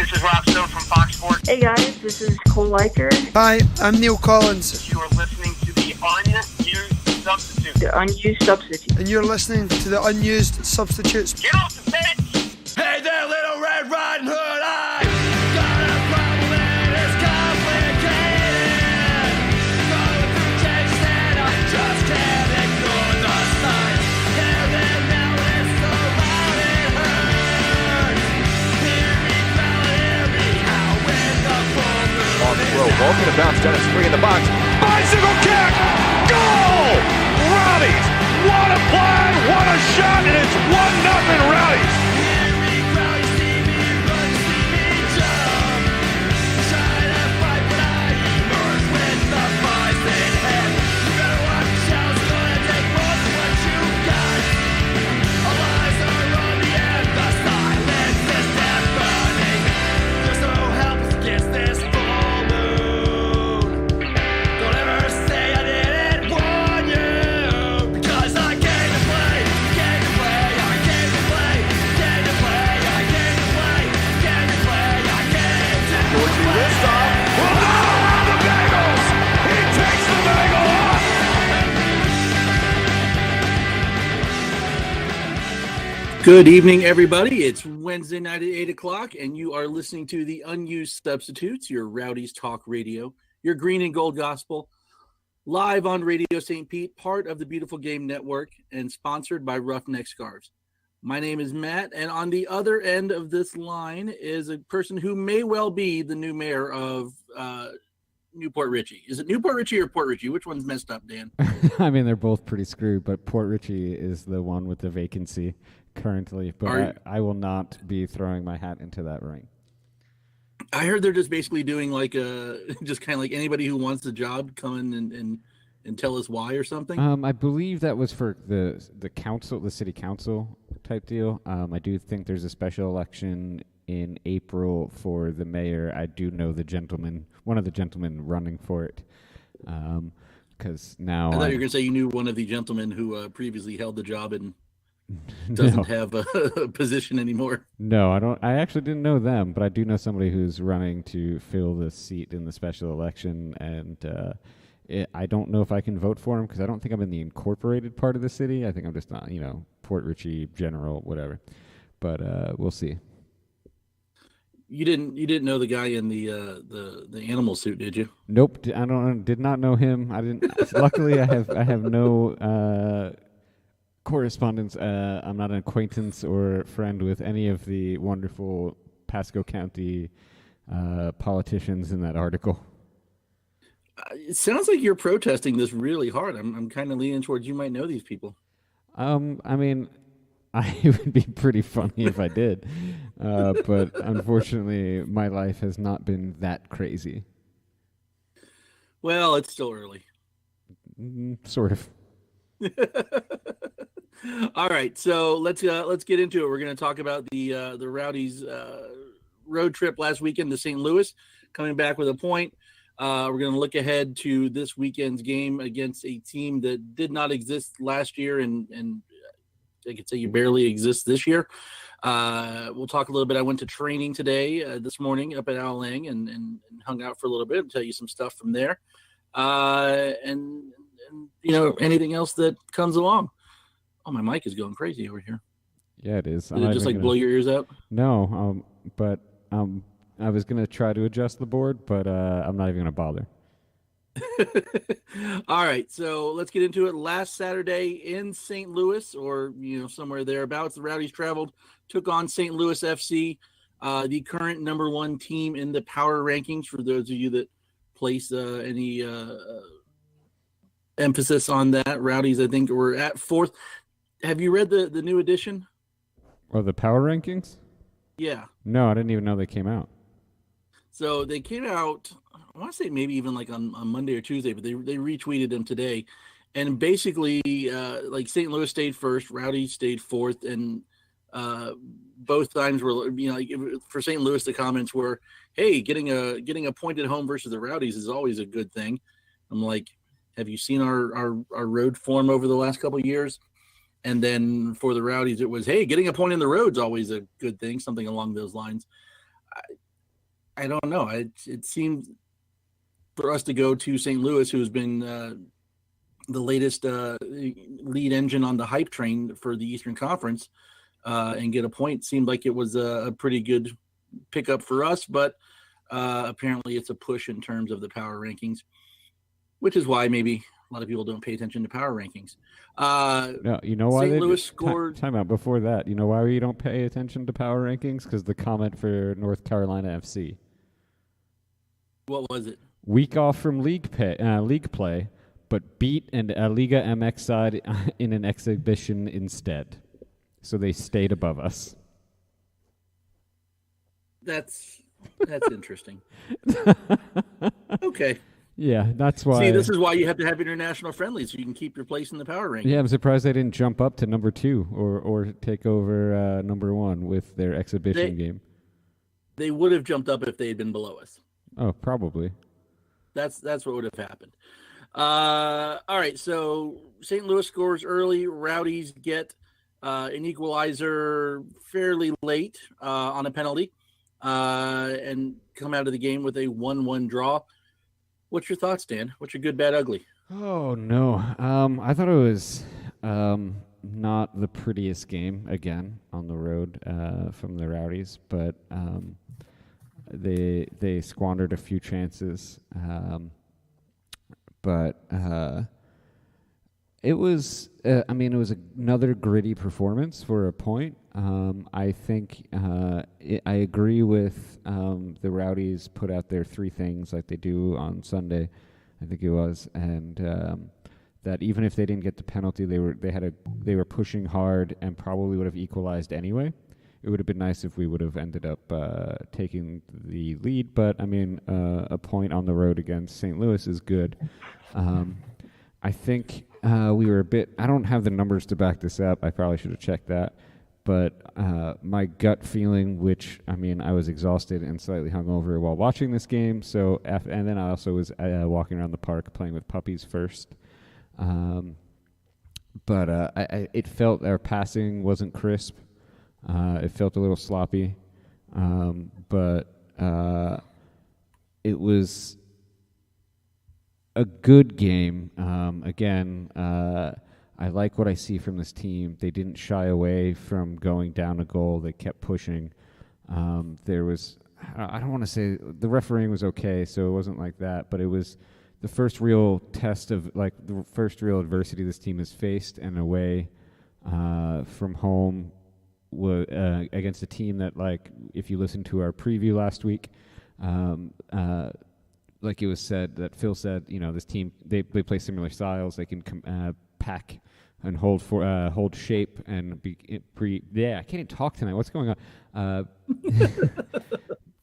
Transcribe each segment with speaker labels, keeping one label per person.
Speaker 1: This is Rob Stone from Fox Sports.
Speaker 2: Hey guys, this is Cole Liker.
Speaker 3: Hi, I'm Neil Collins.
Speaker 1: You are listening to the Unused Substitute.
Speaker 2: The Unused Substitute.
Speaker 3: And you're listening to the Unused Substitutes.
Speaker 1: Get off the bench!
Speaker 4: Hey there, Little Red Riding Hood, I got a problem and it's complicated. Going through change and I just can't ignore the signs. Hear them now, it's so loud it hurts. Hear me growl, hear me howl when the full moon
Speaker 5: on the throw, ball gonna bounce down, it's free in the box. Bicycle kick! Goal! Rowdies! What a play! What a shot! And it's 1-0 Rowdies!
Speaker 6: Good evening, everybody. It's Wednesday night at 8 o'clock, and you are listening to the Unused Substitutes, your Rowdies Talk Radio, your green and gold gospel, live on Radio St. Pete, part of the Beautiful Game Network, and sponsored by Roughneck Scarves. My name is Matt, and on the other end of this line is a person who may well be the new mayor of Newport Richey. Is it Newport Richey or Port Richey? Which one's messed up, Dan?
Speaker 7: I mean, they're both pretty screwed, but Port Richey is the one with the vacancy currently, but I will not be throwing my hat into that ring.
Speaker 6: I heard they're just basically doing like just kind of like anybody who wants the job come in and tell us why or something.
Speaker 7: I believe that was for the council, the city council type deal. I do think there's a special election in April for the mayor. I do know one of the gentlemen running for it. Because now
Speaker 6: I thought you were going to say you knew one of the gentlemen who previously held the job and doesn't have a position anymore.
Speaker 7: No, I don't. I actually didn't know them, but I do know somebody who's running to fill the seat in the special election, and I don't know if I can vote for him because I don't think I'm in the incorporated part of the city. I think I'm just not, Port Richey General, whatever. But we'll see.
Speaker 6: You didn't know the guy in the animal suit, did you?
Speaker 7: Nope, did not know him. I didn't. Luckily, I have no correspondence. I'm not an acquaintance or friend with any of the wonderful Pasco County politicians in that article.
Speaker 6: It sounds like you're protesting this really hard. I'm kind of leaning towards you might know these people.
Speaker 7: I mean, it would be pretty funny if I did, but unfortunately, my life has not been that crazy.
Speaker 6: Well, it's still early.
Speaker 7: Sort of.
Speaker 6: All right, so let's get into it. We're going to talk about the Rowdies road trip last weekend to St. Louis, coming back with a point. We're going to look ahead to this weekend's game against a team that did not exist last year, and I could say you barely exist this year. We'll talk a little bit. I went to training today, this morning, up at Al Lang, and hung out for a little bit and tell you some stuff from there, and anything else that comes along. Oh, my mic is going crazy over here.
Speaker 7: Yeah, it is.
Speaker 6: Did it just blow your ears out?
Speaker 7: No, but I was going to try to adjust the board, but I'm not even going to bother.
Speaker 6: All right, so let's get into it. Last Saturday in St. Louis, or somewhere thereabouts, the Rowdies traveled, took on St. Louis FC, the current number one team in the power rankings. For those of you that place any emphasis on that, Rowdies, I think, were at fourth. Have you read the new edition?
Speaker 7: Oh, the power rankings?
Speaker 6: Yeah.
Speaker 7: No, I didn't even know they came out.
Speaker 6: So they came out, I want to say maybe even like on Monday or Tuesday, but they retweeted them today. And basically, like St. Louis stayed first, Rowdies stayed fourth, and both times were, for St. Louis, the comments were, hey, getting a point at home versus the Rowdies is always a good thing. I'm like, have you seen our road form over the last couple of years? And then for the Rowdies, it was, hey, getting a point in the road's always a good thing, something along those lines. I don't know. It seemed for us to go to St. Louis, who's been the latest lead engine on the hype train for the Eastern Conference, and get a point seemed like it was a pretty good pickup for us. But apparently, it's a push in terms of the power rankings, which is why maybe a lot of people don't pay attention to power rankings.
Speaker 7: No, you know why
Speaker 6: St. Louis scored.
Speaker 7: Time out before that. You know why we don't pay attention to power rankings? Because the comment for North Carolina FC.
Speaker 6: What was it?
Speaker 7: Week off from league play, but beat a Liga MX side in an exhibition instead. So they stayed above us.
Speaker 6: That's interesting. Okay.
Speaker 7: Yeah, that's why.
Speaker 6: See, this is why you have to have international friendlies so you can keep your place in the power ranking.
Speaker 7: Yeah, I'm surprised they didn't jump up to number 2 or take over number 1 with their exhibition game.
Speaker 6: They would have jumped up if they had been below us.
Speaker 7: Oh, probably.
Speaker 6: That's what would have happened. All right, so St. Louis scores early. Rowdies get an equalizer fairly late on a penalty and come out of the game with a 1-1 draw. What's your thoughts, Dan? What's your good, bad, ugly?
Speaker 7: Oh, no. I thought it was not the prettiest game, again, on the road from the Rowdies, but they squandered a few chances. But it was, it was another gritty performance for a point. I think I agree with the Rowdies put out their 3 things like they do on Sunday, I think it was, and that even if they didn't get the penalty, they were pushing hard and probably would have equalized anyway. It would have been nice if we would have ended up taking the lead, but a point on the road against St. Louis is good. I think we were a bit. I don't have the numbers to back this up. I probably should have checked that. But my gut feeling, which, I was exhausted and slightly hungover while watching this game. So, and then I also was walking around the park playing with puppies first. But it felt our passing wasn't crisp. It felt a little sloppy. But it was a good game. Again, I like what I see from this team. They didn't shy away from going down a goal. They kept pushing. There was, I don't want to say, the refereeing was okay, so it wasn't like that, but it was the first real test of, the first real adversity this team has faced, and away from home against a team that, if you listen to our preview last week, like it was said, that Phil said, this team, they play similar styles. They can pack and hold shape and be I can't even talk tonight. What's going on?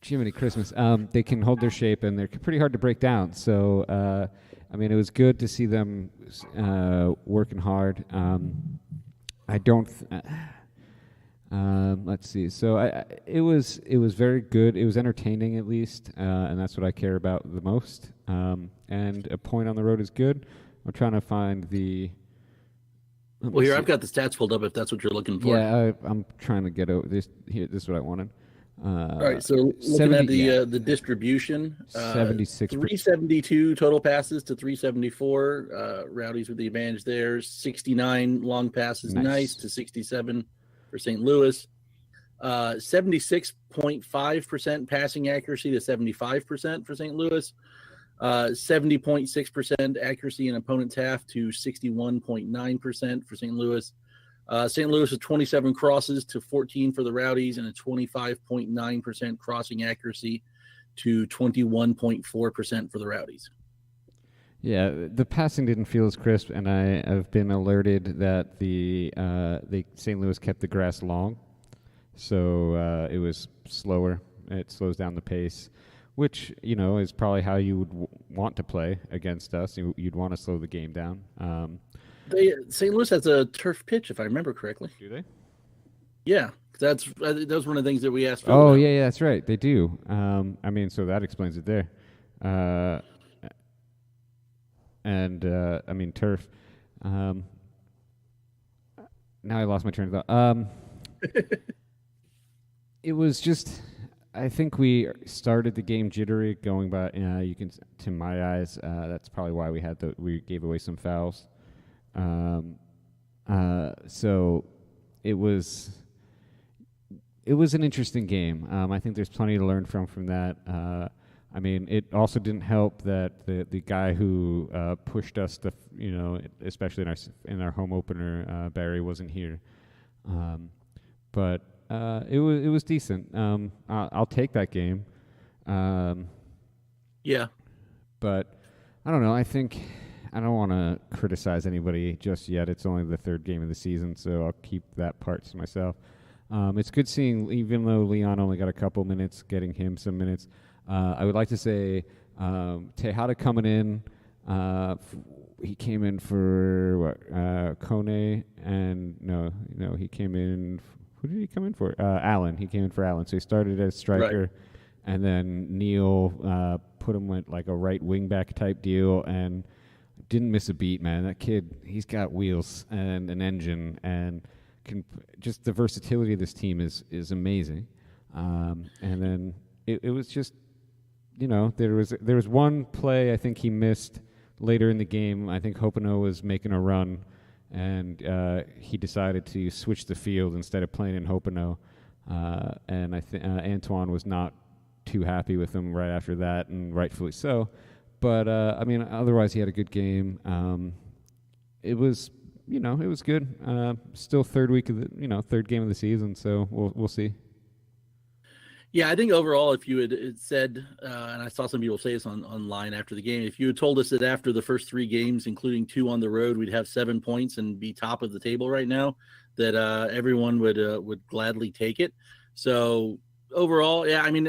Speaker 7: Jiminy Christmas. They can hold their shape and they're pretty hard to break down. So, it was good to see them working hard. I don't. Let's see. So it was very good. It was entertaining at least, and that's what I care about the most. And a point on the road is good. I'm trying to find the.
Speaker 6: Well, here I've got the stats pulled up. If that's what you're looking for.
Speaker 7: Yeah, I'm trying to get over this. Here, this is what I wanted.
Speaker 6: All right. So looking at the distribution,
Speaker 7: 76,
Speaker 6: 372 total passes to 374. Rowdies with the advantage there. 69 long passes, nice to 67 for St. Louis. 76.5% passing accuracy to 75% for St. Louis. 70.6% accuracy in opponent's half to 61.9% for St. Louis. St. Louis with 27 crosses to 14 for the Rowdies and a 25.9% crossing accuracy to 21.4% for the Rowdies.
Speaker 7: Yeah, the passing didn't feel as crisp, and I have been alerted that the St. Louis kept the grass long, so it was slower. It slows down the pace, which, is probably how you would want to play against us. You'd want to slow the game down.
Speaker 6: St. Louis has a turf pitch, if I remember correctly.
Speaker 7: Do they?
Speaker 6: Yeah, that was one of the things that we asked for.
Speaker 7: Oh, yeah, that's right. They do. So that explains it there. Turf. Now I lost my train of thought. It was just... I think we started the game jittery, going by. You can, to my eyes, that's probably why we gave away some fouls. So it was an interesting game. I think there's plenty to learn from that. I mean, it also didn't help that the guy who pushed us, especially in our home opener, Barry, wasn't here. But it was decent. I'll take that game.
Speaker 6: Yeah.
Speaker 7: But I don't know. I think I don't want to criticize anybody just yet. It's only the third game of the season, so I'll keep that part to myself. It's good seeing, even though Leon only got a couple minutes, getting him some minutes. I would like to say Tejada coming in. He came in for Kone, and no, he came in. Who did he come in for? Allen. He came in for Allen. So he started as striker,
Speaker 6: Right.
Speaker 7: and then Neil put him with like a right wing back type deal, and didn't miss a beat, man. That kid, he's got wheels and an engine, and just the versatility of this team is amazing. And then it was just, there was one play I think he missed later in the game. I think Hopino was making a run, and he decided to switch the field instead of playing in Hopino. And I think Antoine was not too happy with him right after that, and rightfully so. But otherwise he had a good game. It was good. Still third game of the season, so we'll see.
Speaker 6: Yeah, I think overall, if you had said, and I saw some people say this online after the game, if you had told us that after the first 3 games, including 2 on the road, we'd have 7 points and be top of the table right now, that everyone would gladly take it. So overall, yeah, I mean,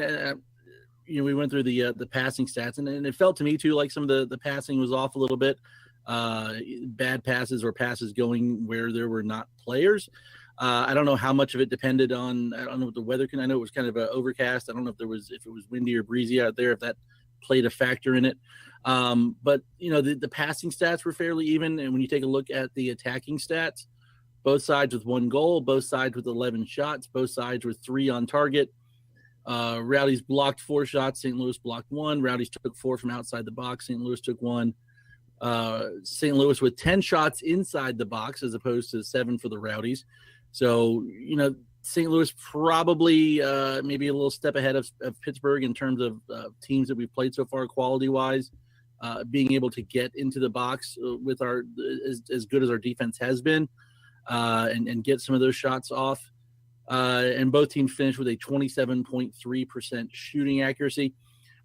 Speaker 6: we went through the passing stats, and it felt to me too like some of the passing was off a little bit. Bad passes or passes going where there were not players. I don't know how much of it depended on, I don't know what the weather I know it was kind of overcast. I don't know if it was windy or breezy out there, if that played a factor in it. But the passing stats were fairly even. And when you take a look at the attacking stats, both sides with 1 goal, both sides with 11 shots, both sides with 3 on target. Rowdies blocked 4 shots. St. Louis blocked 1. Rowdies took 4 from outside the box. St. Louis took 1. St. Louis with 10 shots inside the box as opposed to 7 for the Rowdies. So, St. Louis probably maybe a little step ahead of Pittsburgh in terms of teams that we've played so far quality-wise, being able to get into the box with our as good as our defense has been, and get some of those shots off. And both teams finished with a 27.3% shooting accuracy.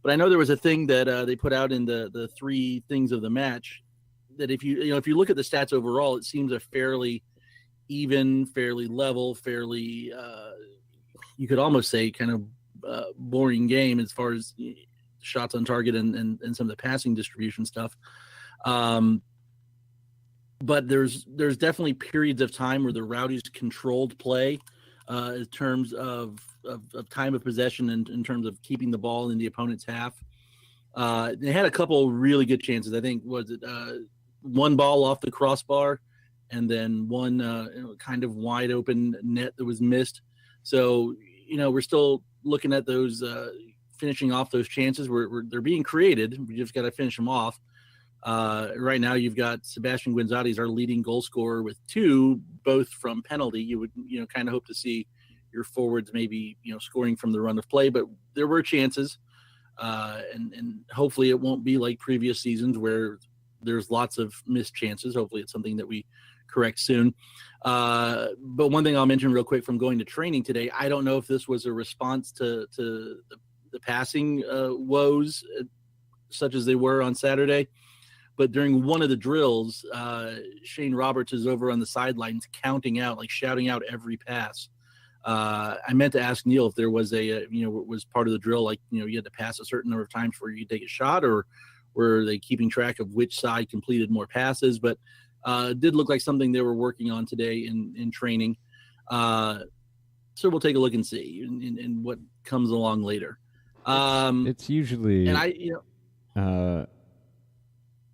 Speaker 6: But I know there was a thing that they put out in the 3 things of the match that if you look at the stats overall, it seems a fairly even, fairly level, fairly you could almost say kind of boring game as far as shots on target and some of the passing distribution stuff. But there's definitely periods of time where the Rowdies controlled play in terms of time of possession and in terms of keeping the ball in the opponent's half. They had a couple really good chances. I think one ball off the crossbar, and then one kind of wide open net that was missed. So, we're still looking at those, finishing off those chances where they're being created. We just got to finish them off. Right now you've got Sebastian Guinzotti, our leading goal scorer, with 2, both from penalty. You would, kind of hope to see your forwards maybe, scoring from the run of play, but there were chances. And hopefully it won't be like previous seasons where there's lots of missed chances. Hopefully it's something that we correct soon. But one thing I'll mention real quick from going to training today, I don't know if this was a response to the passing woes such as they were on Saturday, but during one of the drills, Shane Roberts is over on the sidelines counting out, like shouting out every pass. I meant to ask Neil if there was was part of the drill, like, you had to pass a certain number of times before you take a shot, or were they keeping track of which side completed more passes? But it did look like something they were working on today in training. So we'll take a look and see and what comes along later.
Speaker 7: It's usually,
Speaker 6: and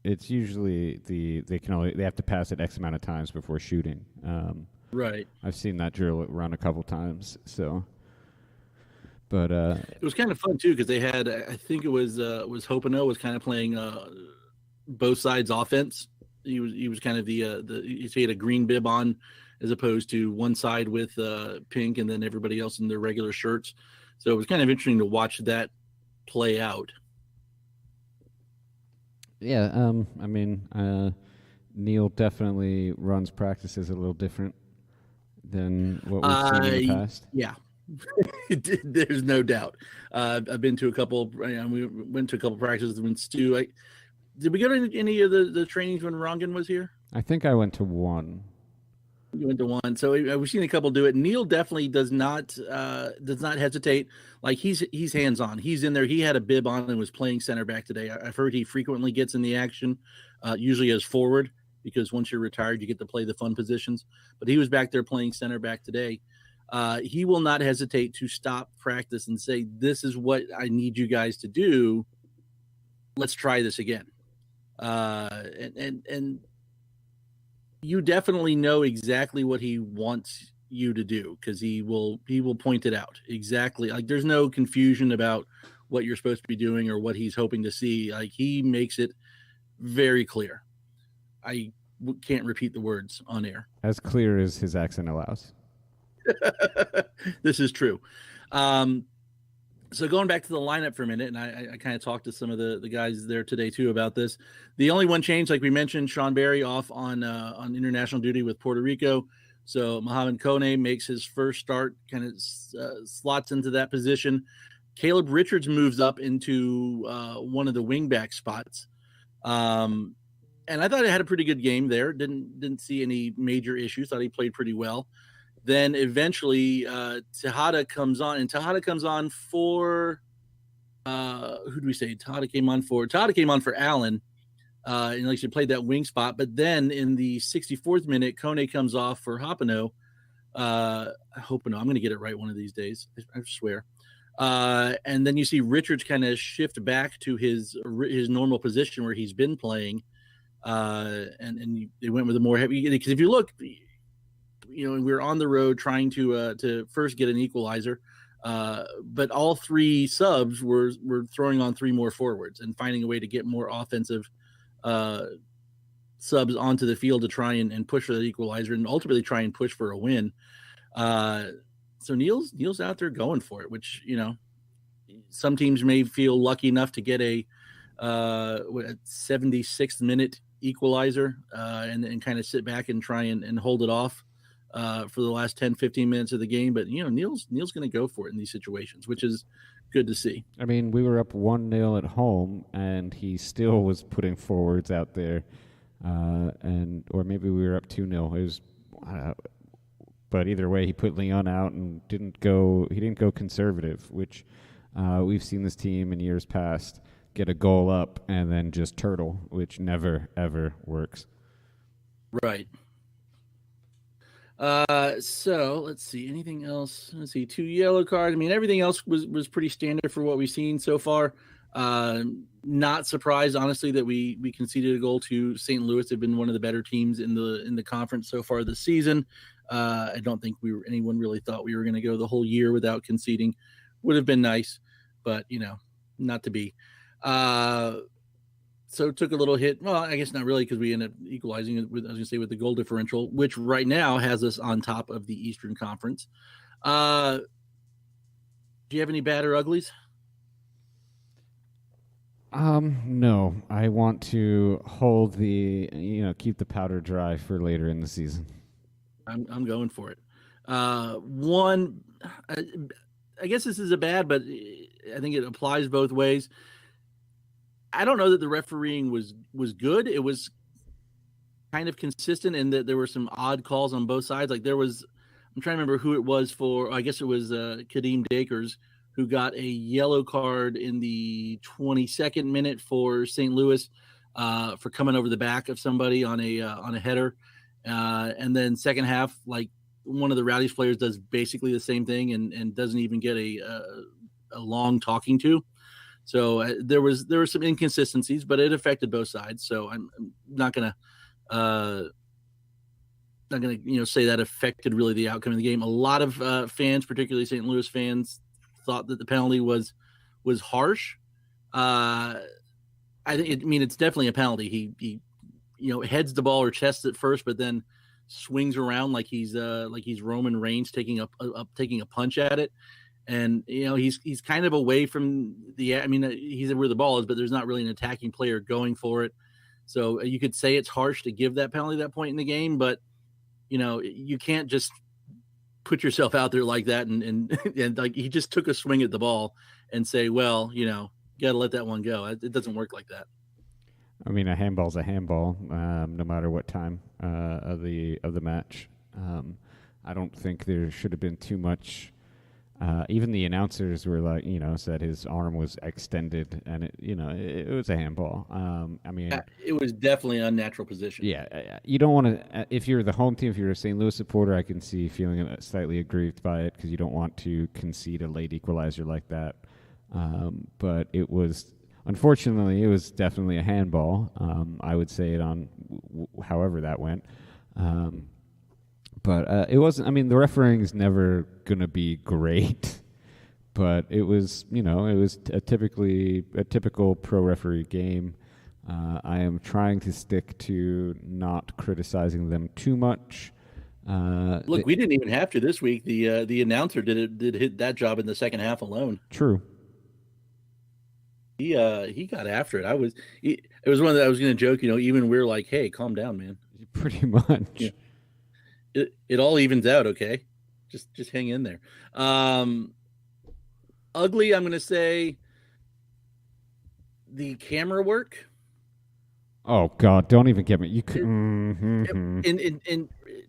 Speaker 7: it's usually they have to pass it X amount of times before shooting.
Speaker 6: Right.
Speaker 7: I've seen that drill run a couple times. So, But
Speaker 6: It was kind of fun too because they had, I think it was Hopino was kind of playing both sides offense. He was kind of he had a green bib on as opposed to one side with pink and then everybody else in their regular shirts. So it was kind of interesting to watch that play out.
Speaker 7: yeah, I mean, Neil definitely runs practices a little different than what we've seen in the past.
Speaker 6: Yeah. There's no doubt. I've been to a couple. We went to a couple practices when Stu. Did we go to any of the trainings when Rongan was here?
Speaker 7: I think I went to one.
Speaker 6: You went to one, so we've seen a couple do it. Neil definitely does not hesitate. Like he's hands on. He's in there. He had a bib on and was playing center back today. I've heard he frequently gets in the action, usually as forward because once you're retired, you get to play the fun positions. But he was back there playing center back today. He will not hesitate to stop practice and say, "This is what I need you guys to do. Let's try this again." And you definitely know exactly what he wants you to do because he will point it out exactly. Like there's no confusion about what you're supposed to be doing or what he's hoping to see. Like he makes it very clear. I can't repeat the words on air.
Speaker 7: As clear as his accent allows.
Speaker 6: This is true. So going back to the lineup for a minute, and I kind of talked to some of the guys there today too about this. The only one change, like we mentioned, Sean Barry off on international duty with Puerto Rico. So Mohamed Kone makes his first start, kind of slots into that position. Caleb Richards moves up into one of the wingback spots. And I thought he had a pretty good game there. Didn't see any major issues. Thought he played pretty well. Then eventually Tejada comes on, and Tejada comes on for who do we say? Tejada came on for Allen, and like she played that wing spot. But then in the 64th minute, Kone comes off for Hopino. Hopino, I'm going to get it right one of these days. I swear. And then you see Richards kind of shift back to his normal position where he's been playing, and they went with a more heavy. Because if you look. We were on the road trying to first get an equalizer, but all three subs were throwing on three more forwards and finding a way to get more offensive subs onto the field to try and push for that equalizer and ultimately try and push for a win. So Neil's out there going for it, which some teams may feel lucky enough to get a 76th minute equalizer and kind of sit back and try and hold it off. For the last 10, 15 minutes of the game. But, Neil's going to go for it in these situations, which is good to see.
Speaker 7: I mean, we were up 1-0 at home, and he still was putting forwards out there. Or maybe we were up 2-0. It was, but either way, he put Leon out and he didn't go conservative, which we've seen this team in years past get a goal up and then just turtle, which never, ever works.
Speaker 6: Right. So let's see. Anything else? Let's see. 2 yellow cards. I mean, everything else was pretty standard for what we've seen so far. Not surprised, honestly, that we conceded a goal to St. Louis. They've been one of the better teams in the conference so far this season. I don't think anyone really thought we were going to go the whole year without conceding. Would have been nice, but not to be. So it took a little hit. Well, I guess not really because we ended up equalizing it with the goal differential, which right now has us on top of the Eastern Conference. Do you have any bad or uglies?
Speaker 7: No. I want to hold keep the powder dry for later in the season.
Speaker 6: I'm going for it. One, I guess this is a bad, but I think it applies both ways. I don't know that the refereeing was good. It was kind of consistent in that there were some odd calls on both sides. Like I'm trying to remember who it was for. I guess it was Kadeem Dakers who got a yellow card in the 22nd minute for St. Louis for coming over the back of somebody on a header. And then second half, like one of the Rowdies players does basically the same thing and doesn't even get a long talking to. So there were some inconsistencies, but it affected both sides. So I'm not gonna say that affected really the outcome of the game. A lot of fans, particularly St. Louis fans, thought that the penalty was harsh. I mean, it's definitely a penalty. He heads the ball or chests it first, but then swings around like he's Roman Reigns taking a punch at it. And, he's kind of away from he's where the ball is, but there's not really an attacking player going for it. So you could say it's harsh to give that penalty at that point in the game, but, you can't just put yourself out there like that. And like he just took a swing at the ball and say, well, you got to let that one go. It doesn't work like that.
Speaker 7: I mean, a handball's a handball, no matter what time of the match. I don't think there should have been too much. Even the announcers were like, said his arm was extended, and it was a handball. I mean,
Speaker 6: it was definitely an unnatural position.
Speaker 7: Yeah, you don't want to. If you're the home team, if you're a St. Louis supporter, I can see feeling slightly aggrieved by it because you don't want to concede a late equalizer like that. But it was, unfortunately, it was definitely a handball. I would say it on however that went. But it wasn't. I mean, the refereeing is never going to be great, but it was. It was a typical pro referee game. I am trying to stick to not criticizing them too much.
Speaker 6: Look, we didn't even have to this week. The announcer did hit that job in the second half alone.
Speaker 7: True.
Speaker 6: He got after it. It was one that I was going to joke. Even we're like, hey, calm down, man.
Speaker 7: Pretty much.
Speaker 6: Yeah. It all evens out, okay? Just hang in there. Ugly, I'm going to say the camera work.
Speaker 7: Oh God! Don't even get me. You could.
Speaker 6: In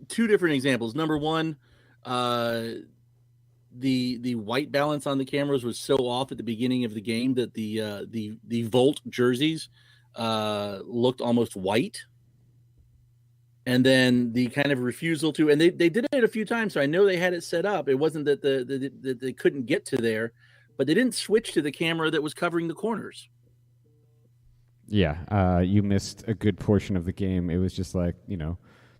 Speaker 6: two different examples. Number one, the white balance on the cameras was so off at the beginning of the game that the Volt jerseys looked almost white. And then the kind of refusal to, and they did it a few times, so I know they had it set up. It wasn't that that they couldn't get to there, but they didn't switch to the camera that was covering the corners.
Speaker 7: Yeah, you missed a good portion of the game. It was just like,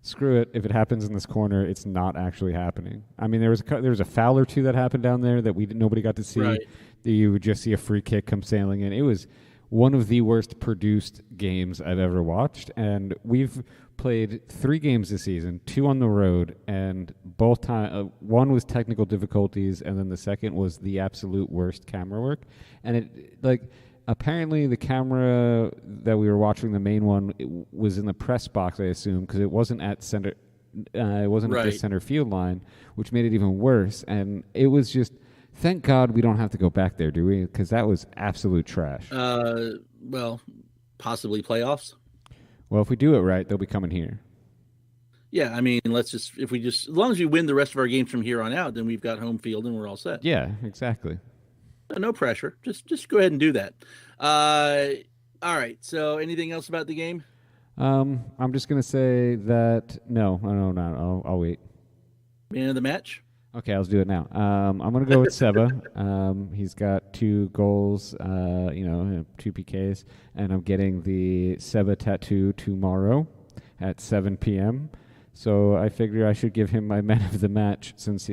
Speaker 7: screw it. If it happens in this corner, it's not actually happening. I mean, there was a foul or two that happened down there that nobody got to see.
Speaker 6: Right.
Speaker 7: You would just see a free kick come sailing in. It was one of the worst produced games I've ever watched, and we've played 3 games this season, 2 on the road, and both time one was technical difficulties, and then the second was the absolute worst camera work. And apparently the camera that we were watching, the main one, was in the press box, I assume, because it wasn't at center. It wasn't at the center field line, which made it even worse. And it was just, thank God we don't have to go back there, do we? Because that was absolute trash.
Speaker 6: Well, possibly playoffs.
Speaker 7: Well, if we do it right, they'll be coming here.
Speaker 6: Yeah, I mean, as long as we win the rest of our games from here on out, then we've got home field and we're all set.
Speaker 7: Yeah, exactly.
Speaker 6: No pressure. Just go ahead and do that. All right. So, anything else about the game?
Speaker 7: I'm just gonna say that no. I'll wait.
Speaker 6: Man of the match.
Speaker 7: Okay, I'll do it now. I'm gonna go with Seba. He's got 2 goals, 2 PKs, and I'm getting the Seba tattoo tomorrow at 7 p.m. So I figure I should give him my man of the match since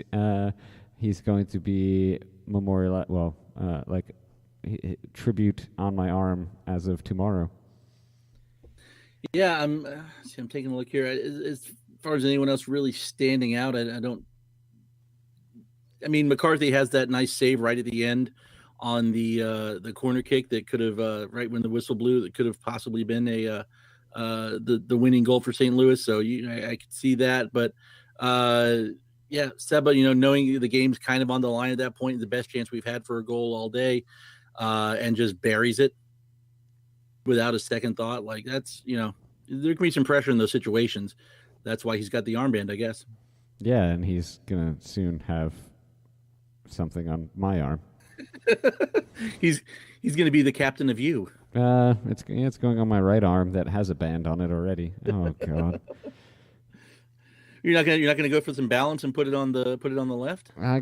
Speaker 7: he's going to be tribute on my arm as of tomorrow.
Speaker 6: Yeah, I'm taking a look here. As far as anyone else really standing out, I don't. I mean, McCarthy has that nice save right at the end on the corner kick that could have right when the whistle blew, that could have possibly been the winning goal for St. Louis. So I could see that, but yeah, Seba, knowing the game's kind of on the line at that point, the best chance we've had for a goal all day, and just buries it without a second thought. Like that's there can be some pressure in those situations. That's why he's got the armband, I guess. Yeah,
Speaker 7: and he's gonna soon have something on my arm.
Speaker 6: he's gonna be the captain of you.
Speaker 7: It's going on my right arm that has a band on it already. Oh God.
Speaker 6: You're not gonna go for some balance and put it on the left.
Speaker 7: I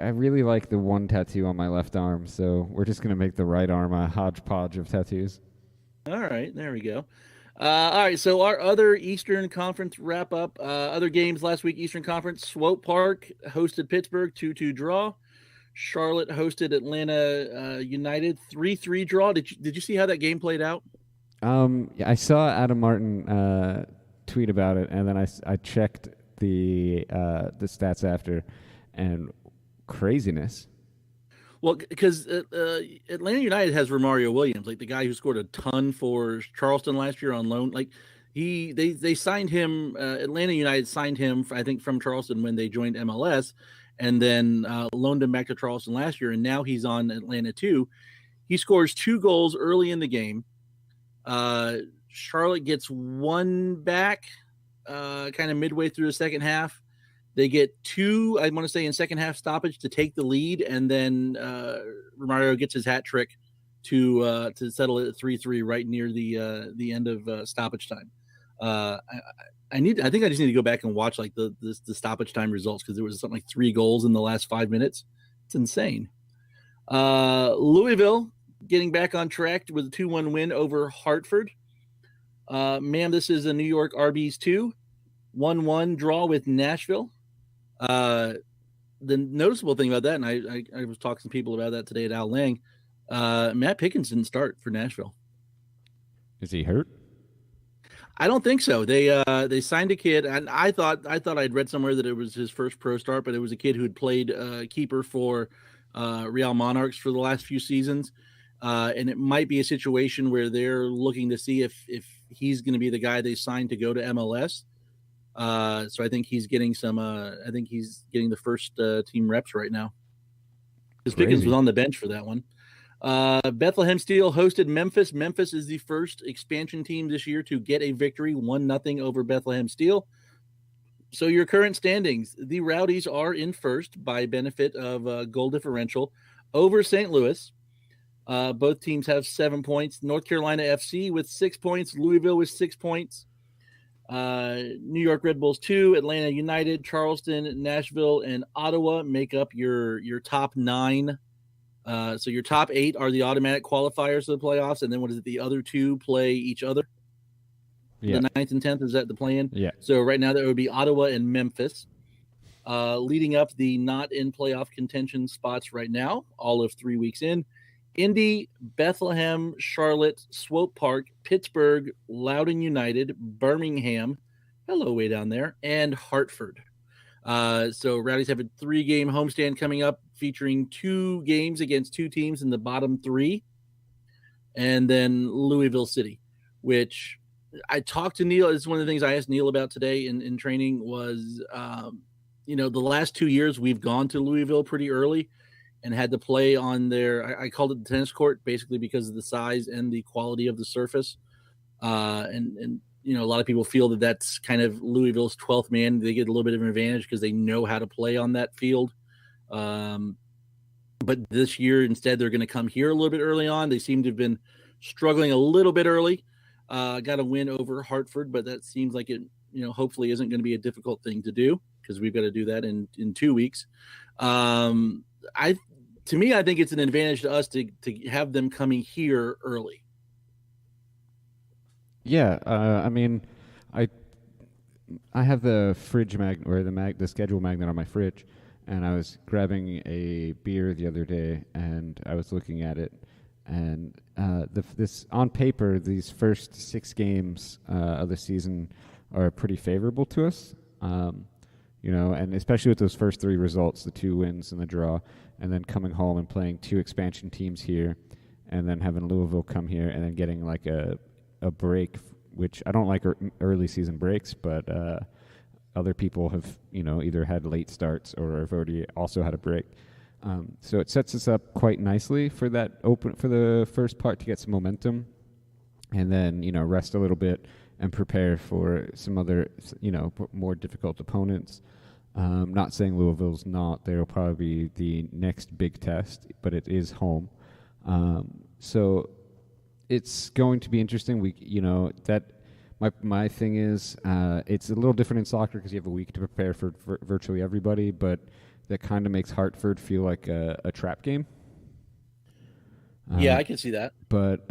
Speaker 7: really like the one tattoo on my left arm, so we're just gonna make the right arm a hodgepodge of tattoos.
Speaker 6: All right, there we go. All right, so our other Eastern Conference wrap up. Other games last week, Eastern Conference, Swope Park hosted Pittsburgh, 2-2 draw. Charlotte hosted Atlanta United 3-3 draw. Did you see how that game played out?
Speaker 7: Yeah, I saw Adam Martin tweet about it, and then I checked the stats after, and craziness.
Speaker 6: Well, because Atlanta United has Romario Williams, like the guy who scored a ton for Charleston last year on loan. Like they signed him. Atlanta United signed him, I think, from Charleston when they joined MLS, and then loaned him back to Charleston last year, and now he's on Atlanta too. He scores 2 goals early in the game. Charlotte gets one back, kind of midway through the second half. They get 2, I want to say, in second half stoppage to take the lead, and then Romario gets his hat trick to settle it at 3-3 right near the end of stoppage time. I think I just need to go back and watch like the stoppage time results, because there was something like 3 goals in the last 5 minutes. It's insane. Louisville getting back on track with a 2-1 win over Hartford. This is a New York Arby's 2, 1-1 draw with Nashville. The noticeable thing about that, and I was talking to people about that today at Al Lang, Matt Pickens didn't start for Nashville.
Speaker 7: Is he hurt?
Speaker 6: I don't think so. They signed a kid, and I thought I'd read somewhere that it was his first pro start, but it was a kid who had played keeper for Real Monarchs for the last few seasons. And it might be a situation where they're looking to see if he's going to be the guy they signed to go to MLS. So I think he's getting the first team reps right now. Because Pickens was on the bench for that one. Bethlehem Steel hosted Memphis. Memphis is the first expansion team this year to get a victory, 1-0 over Bethlehem Steel. So your current standings, the Rowdies are in first by benefit of goal differential over St. Louis. Both teams have 7 points. North Carolina FC with 6 points. Louisville with 6 points. New York Red Bulls 2, Atlanta United, Charleston, Nashville, and Ottawa make up your top 9. So your top 8 are the automatic qualifiers of the playoffs, and then what is it? The other 2 play each other. Yeah. The 9th and 10th, is that the play-in? Yeah. So right now that would be Ottawa and Memphis. Leading up the not in playoff contention spots right now, all of 3 weeks in. Indy, Bethlehem, Charlotte, Swope Park, Pittsburgh, Loudoun United, Birmingham, hello way down there, and Hartford. So Rowdies have a 3-game homestand coming up featuring 2 games against 2 teams in the bottom 3, and then Louisville City, which I talked to Neil. It's one of the things I asked Neil about today in training was, the last 2 years we've gone to Louisville pretty early and had to play on their, I called it the tennis court, basically because of the size and the quality of the surface. And a lot of people feel that that's kind of Louisville's 12th man. They get a little bit of an advantage because they know how to play on that field. But this year, instead, they're going to come here a little bit early on. They seem to have been struggling a little bit early. Got a win over Hartford, but that seems like it, hopefully isn't going to be a difficult thing to do, because we've got to do that in 2 weeks. To me, I think it's an advantage to us to have them coming here early.
Speaker 7: Yeah, I have the fridge magnet, or the schedule magnet on my fridge, and I was grabbing a beer the other day, and I was looking at it, and this on paper, these first 6 games of the season are pretty favorable to us. And especially with those first 3 results, the 2 wins and the draw, and then coming home and playing 2 expansion teams here, and then having Louisville come here, and then getting like a break, which I don't like early season breaks, but other people have, either had late starts or have already also had a break. So it sets us up quite nicely for the first part to get some momentum, and then, rest a little bit and prepare for some other, more difficult opponents. Not saying Louisville's not. They'll probably be the next big test, but it is home. So it's going to be interesting. My thing is, it's a little different in soccer because you have a week to prepare for virtually everybody, but that kind of makes Hartford feel like a trap game.
Speaker 6: Yeah, I can see that.
Speaker 7: But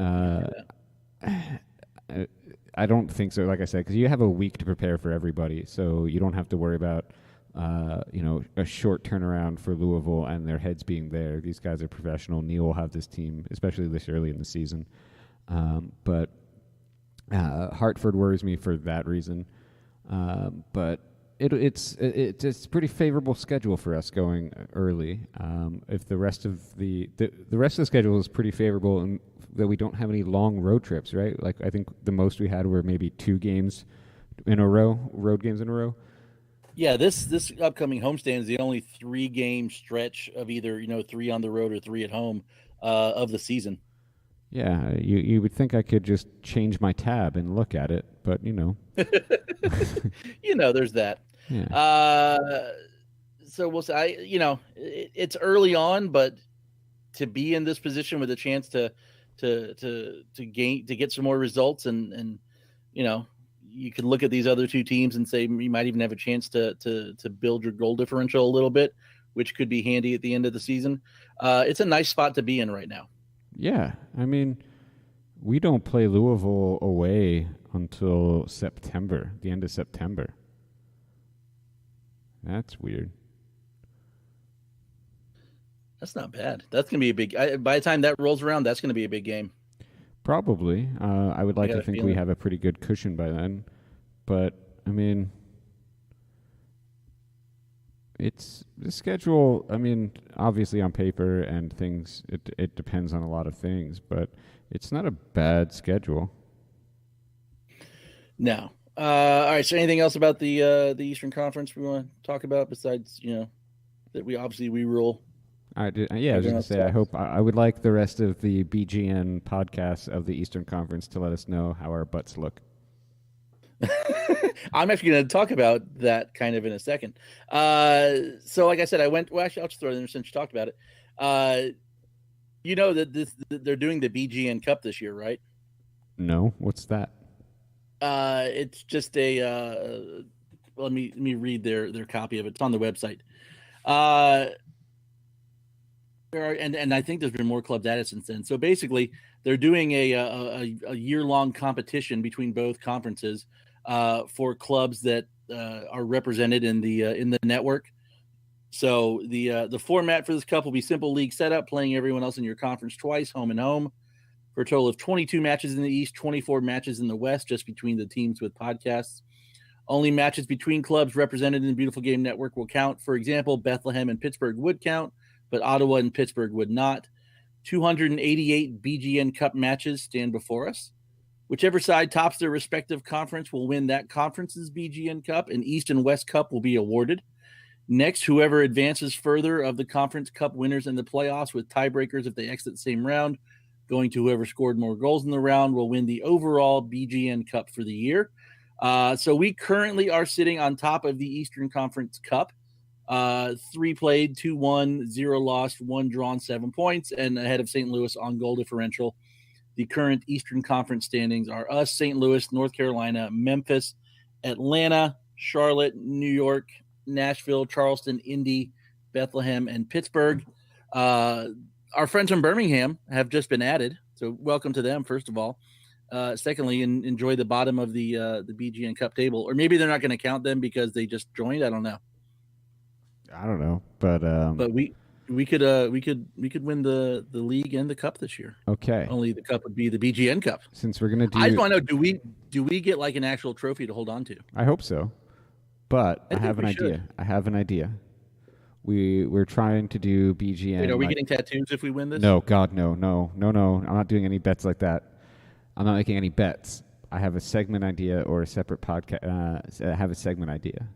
Speaker 7: I don't think so, like I said, because you have a week to prepare for everybody, so you don't have to worry about a short turnaround for Louisville and their heads being there. These guys are professional. Neil will have this team, especially this early in the season. But Hartford worries me for that reason. But it's pretty favorable schedule for us going early. If the rest of the rest of the schedule is pretty favorable, and that we don't have any long road trips, right? Like I think the most we had were maybe 2 games in a row, road games in a row.
Speaker 6: Yeah, this upcoming homestand is the only 3-game stretch of either 3 on the road or 3 at home of the season.
Speaker 7: Yeah, you would think I could just change my tab and look at it, but
Speaker 6: There's that.
Speaker 7: Yeah.
Speaker 6: So we'll say, it's early on, but to be in this position with a chance to get some more results, and you can look at these other 2 teams and say you might even have a chance to build your goal differential a little bit, which could be handy at the end of the season. It's a nice spot to be in right now.
Speaker 7: Yeah, I mean, we don't play Louisville away until September, the end of September. That's weird.
Speaker 6: That's not bad. That's going to be a big by the time that rolls around, that's going to be a big game.
Speaker 7: Probably. I would like to think we
Speaker 6: feeling.
Speaker 7: have a pretty good cushion by then. But, I mean, it's the schedule. I mean, obviously on paper and things, it depends on a lot of things, but it's not a bad schedule.
Speaker 6: No. All right. So anything else about the Eastern Conference we want to talk about besides, that we rule?
Speaker 7: I was just going to say, I would like the rest of the BGN podcasts of the Eastern Conference to let us know how our butts look.
Speaker 6: I'm actually going to talk about that kind of in a second. So like I said, actually, I'll just throw it in there since you talked about it. That they're doing the BGN Cup this year, right?
Speaker 7: No, what's that?
Speaker 6: It's just let me read their copy of it. It's on the website. And I think there's been more clubs added since then. So basically, they're doing a year-long competition between both conferences for clubs that are represented in the network. So the format for this cup will be simple league setup, playing everyone else in your conference twice, home and home, for a total of 22 matches in the East, 24 matches in the West, just between the teams with podcasts. Only matches between clubs represented in the Beautiful Game Network will count. For example, Bethlehem and Pittsburgh would count, but Ottawa and Pittsburgh would not. 288 BGN Cup matches stand before us. Whichever side tops their respective conference will win that conference's BGN Cup, and East and West Cup will be awarded. Next, whoever advances further of the Conference Cup winners in the playoffs with tiebreakers if they exit the same round, going to whoever scored more goals in the round, will win the overall BGN Cup for the year. So we currently are sitting on top of the Eastern Conference Cup. 3 played, 2 won, 0 lost, 1 drawn, 7 points, and ahead of St. Louis on goal differential. The current Eastern Conference standings are us, St. Louis, North Carolina, Memphis, Atlanta, Charlotte, New York, Nashville, Charleston, Indy, Bethlehem, and Pittsburgh. Our friends from Birmingham have just been added, so welcome to them, first of all. Secondly, enjoy the bottom of the BGN Cup table. Or maybe they're not going to count them because they just joined. I don't know.
Speaker 7: But
Speaker 6: we could win the league and the cup this year.
Speaker 7: Okay.
Speaker 6: Only the cup would be the BGN Cup.
Speaker 7: Since we're gonna do,
Speaker 6: I just want to know, do we get like an actual trophy to hold on to?
Speaker 7: I hope so, but I have an idea. We're trying to do BGN.
Speaker 6: Wait, are we getting tattoos if we win this?
Speaker 7: No, God, no. I'm not doing any bets like that. I'm not making any bets. I have a segment idea or a separate podcast. I have a segment idea.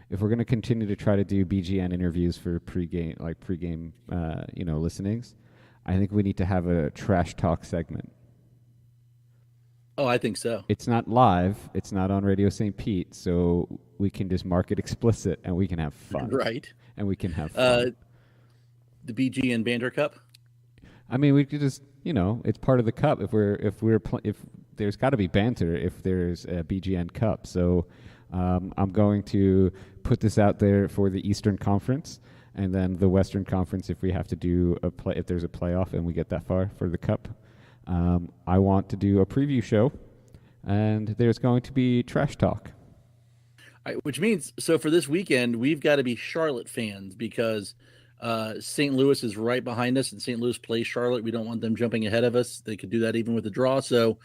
Speaker 7: If we're going to continue to try to do BGN interviews for pregame listenings, I think we need to have a trash talk segment.
Speaker 6: Oh, I think so.
Speaker 7: It's not live. It's not on Radio St. Pete, so we can just mark it explicit and we can have fun.
Speaker 6: Right.
Speaker 7: And we can have fun.
Speaker 6: The BGN Banter Cup?
Speaker 7: I mean, we could just, it's part of the cup. If there's got to be banter if there's a BGN Cup. So I'm going to put this out there for the Eastern Conference, and then the Western Conference if we have to do if there's a playoff and we get that far for the cup. I want to do a preview show, and there's going to be trash talk.
Speaker 6: Which means, so for this weekend, we've got to be Charlotte fans because St. Louis is right behind us, and St. Louis plays Charlotte. We don't want them jumping ahead of us. They could do that even with a draw. So,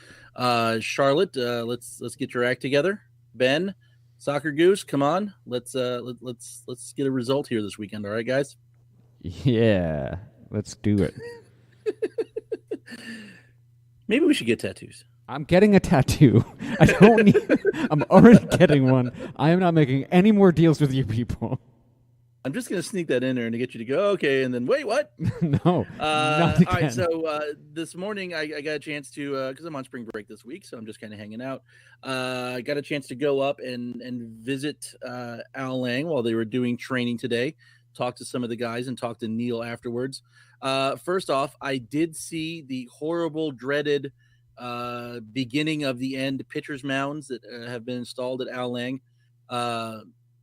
Speaker 6: Charlotte, let's get your act together. Ben, Soccer Goose, come on, let's get a result here this weekend. All right, guys.
Speaker 7: Yeah, let's do it.
Speaker 6: Maybe we should get tattoos.
Speaker 7: I'm getting a tattoo. I don't need. I'm already getting one. I am not making any more deals with you people.
Speaker 6: I'm just going to sneak that in there and to get you to go, okay, and then wait, what?
Speaker 7: No, not again.
Speaker 6: All right, so this morning I got a chance to, because I'm on spring break this week, so I'm just kind of hanging out. I got a chance to go up and visit Al Lang while they were doing training today, talk to some of the guys and talk to Neil afterwards. First off, I did see the horrible, dreaded beginning of the end pitcher's mounds that have been installed at Al Lang.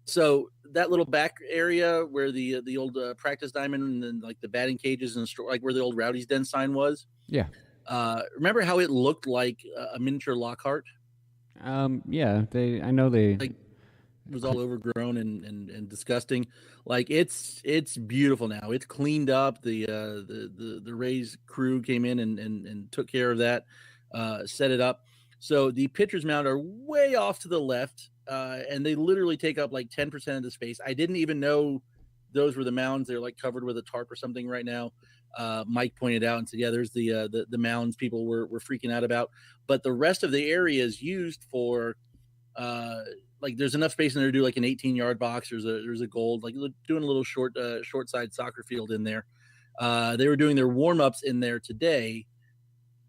Speaker 6: So that little back area where the old practice diamond and then like the batting cages and like where the old Rowdies Den sign was.
Speaker 7: Yeah.
Speaker 6: Remember how it looked like a miniature Lockhart?
Speaker 7: Yeah. I know they.
Speaker 6: Like, it was all overgrown and disgusting. Like it's beautiful now. It's cleaned up. The Rays crew came in and took care of that, set it up. So the pitcher's mound are way off to the left. And they literally take up like 10% of the space. I didn't even know those were the mounds. They're like covered with a tarp or something right now. Mike pointed out and said, yeah, there's the mounds people were freaking out about. But the rest of the area is used for like there's enough space in there to do like an 18-yard box. There's a gold, like doing a little short side soccer field in there. They were doing their warm-ups in there today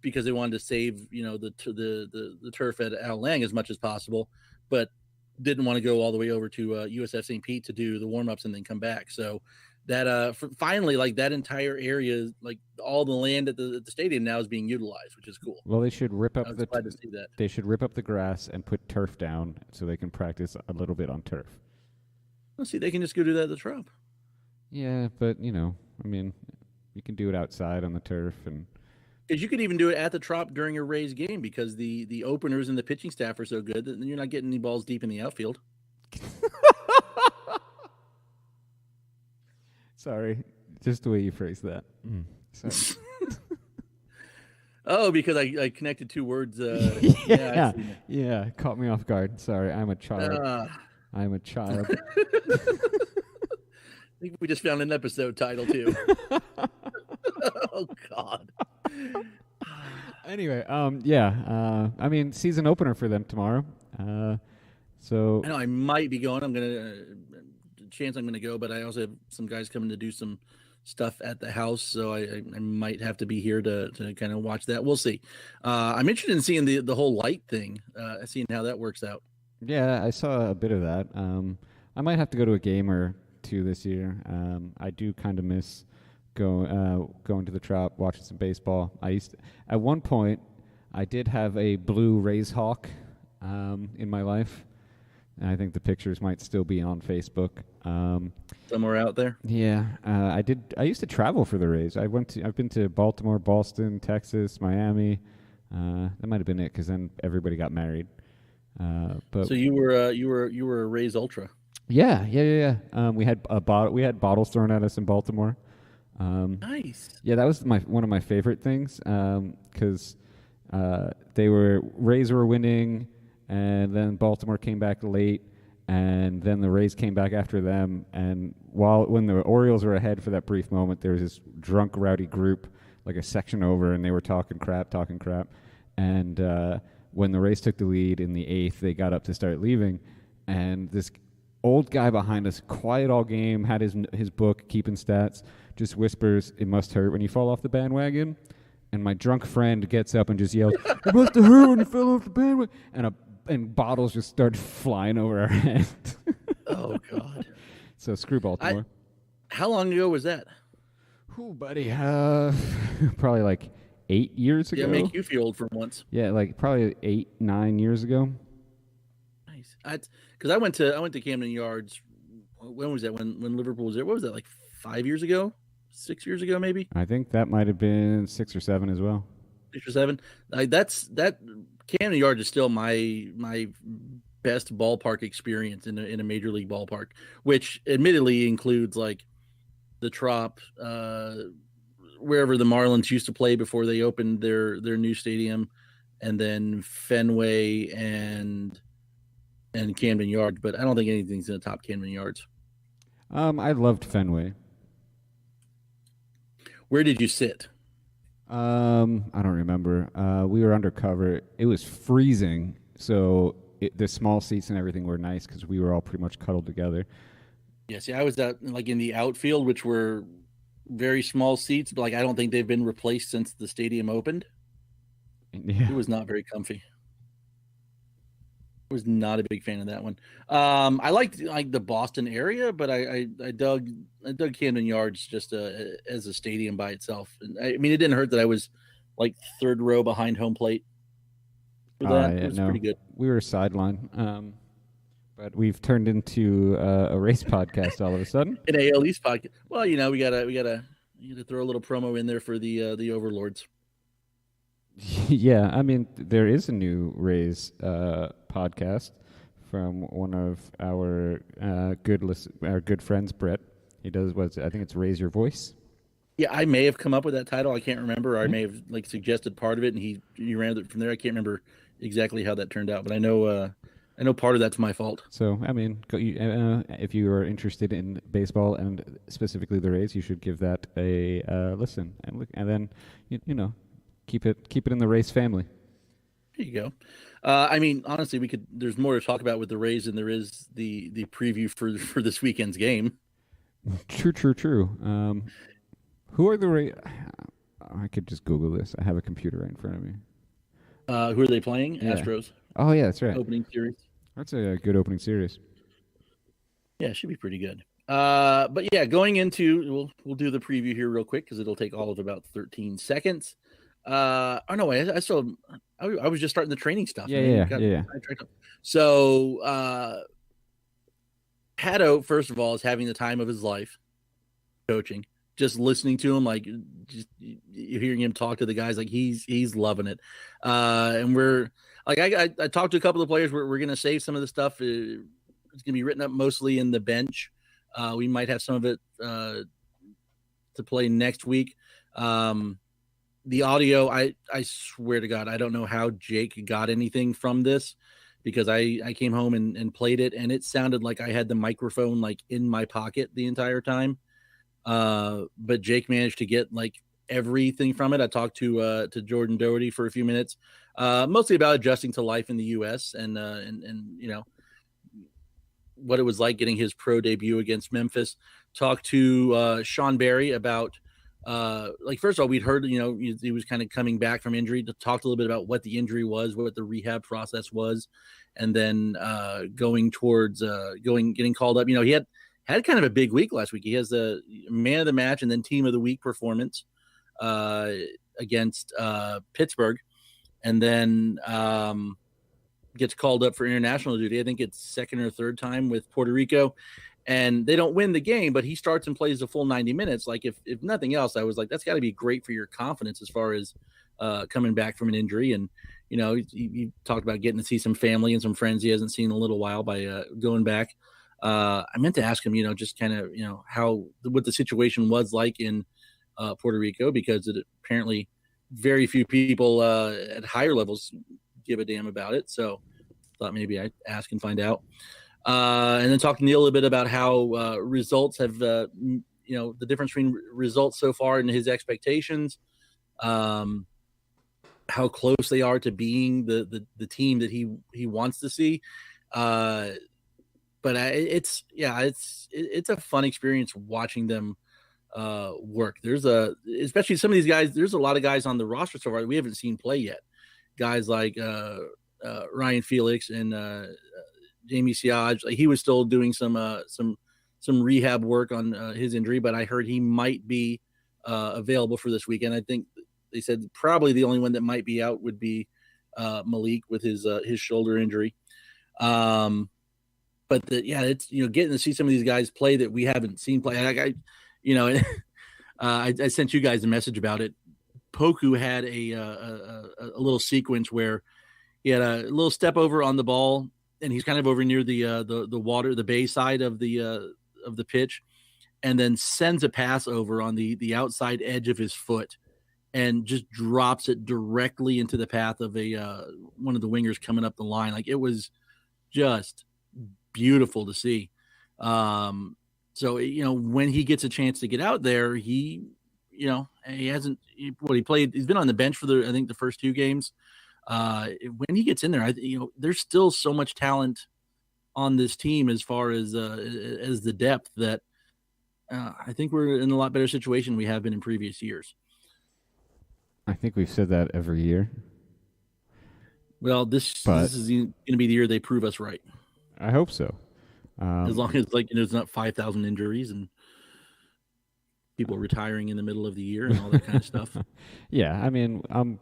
Speaker 6: because they wanted to save, the turf at Al Lang as much as possible, but didn't want to go all the way over to USF St. Pete to do the warm-ups and then come back. So that finally, like that entire area, like all the land at the stadium now is being utilized, which is cool.
Speaker 7: Well, they should rip up
Speaker 6: glad to see that.
Speaker 7: They should rip up the grass and put turf down so they can practice a little bit on turf.
Speaker 6: Let's see, they can just go do that at the Trop.
Speaker 7: Yeah, but you can do it outside on the turf and.
Speaker 6: Because you could even do it at the Trop during a Rays game because the openers and the pitching staff are so good that you're not getting any balls deep in the outfield.
Speaker 7: Sorry, just the way you phrased that. Sorry.
Speaker 6: Oh, because I connected two words.
Speaker 7: Yeah, caught me off guard. Sorry, I'm a child. I'm a child.
Speaker 6: I think we just found an episode title too. Oh God.
Speaker 7: Anyway, season opener for them tomorrow. So
Speaker 6: I know I might be going. I'm gonna go, but I also have some guys coming to do some stuff at the house, so I might have to be here to kind of watch that. We'll see. I'm interested in seeing the whole light thing, seeing how that works out.
Speaker 7: Yeah, I saw a bit of that. I might have to go to a game or two this year. I do kind of miss going to the Trop, watching some baseball. At one point, I did have a blue Rays hawk in my life. And I think the pictures might still be on Facebook.
Speaker 6: Somewhere out there.
Speaker 7: Yeah, I used to travel for the Rays. I've been to Baltimore, Boston, Texas, Miami. That might have been it because then everybody got married. But
Speaker 6: so you were a Rays ultra.
Speaker 7: Yeah. We had bottles thrown at us in Baltimore.
Speaker 6: Nice.
Speaker 7: Yeah, that was one of my favorite things because Rays were winning, and then Baltimore came back late, and then the Rays came back after them. And when the Orioles were ahead for that brief moment, there was this drunk rowdy group, like a section over, and they were talking crap. And when the Rays took the lead in the eighth, they got up to start leaving, and this old guy behind us, quiet all game, had his book, keeping stats, just whispers, "It must hurt when you fall off the bandwagon." And my drunk friend gets up and just yells, "It must have hurt when you fell off the bandwagon." And bottles just start flying over our head.
Speaker 6: Oh, God.
Speaker 7: So screw Baltimore.
Speaker 6: How long ago was that?
Speaker 7: Ooh, buddy. Probably like 8 years ago.
Speaker 6: Yeah, make you feel old for once.
Speaker 7: Yeah, like probably 8-9 years ago.
Speaker 6: Nice. Because I went to Camden Yards. When was that? When Liverpool was there? What was that? Like 5 years ago? 6 years ago, maybe.
Speaker 7: I think that might have been 6 or 7 as well.
Speaker 6: 6 or 7. Like that Camden Yards is still my best ballpark experience in a major league ballpark, which admittedly includes like the Trop, wherever the Marlins used to play before they opened their new stadium, and then Fenway and Camden Yards. But I don't think anything's in the top Camden Yards.
Speaker 7: I loved Fenway.
Speaker 6: Where did you sit?
Speaker 7: I don't remember. We were undercover. It was freezing, so the small seats and everything were nice because we were all pretty much cuddled together.
Speaker 6: Yeah, see, I was like in the outfield, which were very small seats, but like I don't think they've been replaced since the stadium opened.
Speaker 7: Yeah.
Speaker 6: It was not very comfy. Was not a big fan of that one. I liked like the Boston area, but I dug Camden Yards just as a stadium by itself. And I mean, it didn't hurt that I was like third row behind home plate. For that, it was pretty good.
Speaker 7: We were sideline, but we've turned into a race podcast all of a sudden.
Speaker 6: An AL East podcast. Well, you know, we gotta throw a little promo in there for the Overlords.
Speaker 7: Yeah, I mean, there is a new Rays podcast from one of our good friends, Brett. He does I think it's Raise Your Voice.
Speaker 6: Yeah, I may have come up with that title. I can't remember. I may have like suggested part of it, and he ran it from there. I can't remember exactly how that turned out, but I know part of that's my fault.
Speaker 7: So, I mean, if you are interested in baseball and specifically the Rays, you should give that a listen and then you know. Keep it in the Rays family.
Speaker 6: There you go. I mean, honestly, there's more to talk about with the Rays than there is the preview for this weekend's game.
Speaker 7: True. Who are the Rays? I could just Google this. I have a computer right in front of me.
Speaker 6: Who are they playing?
Speaker 7: Yeah.
Speaker 6: Astros.
Speaker 7: Oh yeah, that's right.
Speaker 6: Opening series.
Speaker 7: That's a good opening series.
Speaker 6: Yeah, it should be pretty good. But yeah, going into we'll do the preview here real quick because it'll take all of about 13 seconds. Oh no, I was just starting the training stuff.
Speaker 7: Yeah.
Speaker 6: So Hato, first of all, is having the time of his life coaching. Just listening to him, like just hearing him talk to the guys, like he's loving it. And we're like I talked to a couple of players. We're gonna save some of the stuff. It's gonna be written up mostly in the bench. We might have some of it to play next week. The audio, I swear to God, I don't know how Jake got anything from this because I came home and played it, and it sounded like I had the microphone like in my pocket the entire time. But Jake managed to get like everything from it. I talked to Jordan Doherty for a few minutes, mostly about adjusting to life in the U.S. and you know what it was like getting his pro debut against Memphis. Talked to Sean Barry about. Like first of all, we'd heard, you know, he was kind of coming back from injury. To talk a little bit about what the injury was, what the rehab process was, and then going towards getting called up. You know, he had kind of a big week last week. He has the man of the match and then team of the week performance against Pittsburgh, and then gets called up for international duty. I think it's second or third time with Puerto Rico. And they don't win the game, but he starts and plays the full 90 minutes. Like if nothing else, I was like, that's got to be great for your confidence as far as coming back from an injury. And, you know, he talked about getting to see some family and some friends he hasn't seen in a little while by going back. I meant to ask him, you know, just kind of, you know, what the situation was like in Puerto Rico, because it apparently very few people at higher levels give a damn about it. So thought maybe I'd ask and find out. And then talk to Neil a little bit about how results have, you know, the difference between results so far and his expectations, how close they are to being the team that he wants to see. But it's a fun experience watching them work. Especially some of these guys, there's a lot of guys on the roster so far we haven't seen play yet. Guys like Ryan Felix and Jamie Siage, like he was still doing some rehab work on his injury, but I heard he might be available for this weekend. I think they said probably the only one that might be out would be Malik with his shoulder injury. But it's, you know, getting to see some of these guys play that we haven't seen play. I sent you guys a message about it. Poku had a little sequence where he had a little step over on the ball and he's kind of over near the water, the bay side of the pitch, and then sends a pass over on the outside edge of his foot, and just drops it directly into the path of one of the wingers coming up the line. Like, it was just beautiful to see. So, when he gets a chance to get out there, he hasn't, he played, he's been on the bench for I think the first 2 games. When he gets in there, there's still so much talent on this team as far as the depth that I think we're in a lot better situation we have been in previous years.
Speaker 7: I think we've said that every year.
Speaker 6: Well, this is going to be the year they prove us right.
Speaker 7: I hope so.
Speaker 6: As long as there's not 5,000 injuries and people retiring in the middle of the year and all that kind of stuff.
Speaker 7: Yeah, I mean, I'm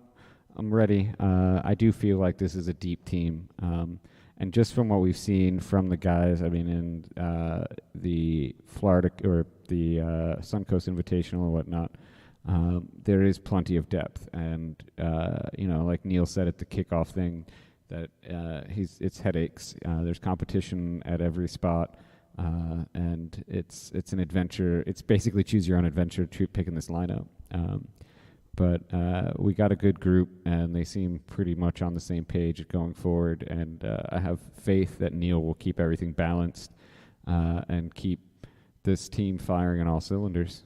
Speaker 7: ready. I do feel like this is a deep team, and just from what we've seen from the guys, I mean, in the Florida or the Suncoast Invitational or whatnot, there is plenty of depth, and like Neil said at the kickoff thing, that it's headaches. There's competition at every spot, and it's an adventure. It's basically choose your own adventure to picking this lineup. But we got a good group, and they seem pretty much on the same page going forward. And I have faith that Neil will keep everything balanced and keep this team firing on all cylinders.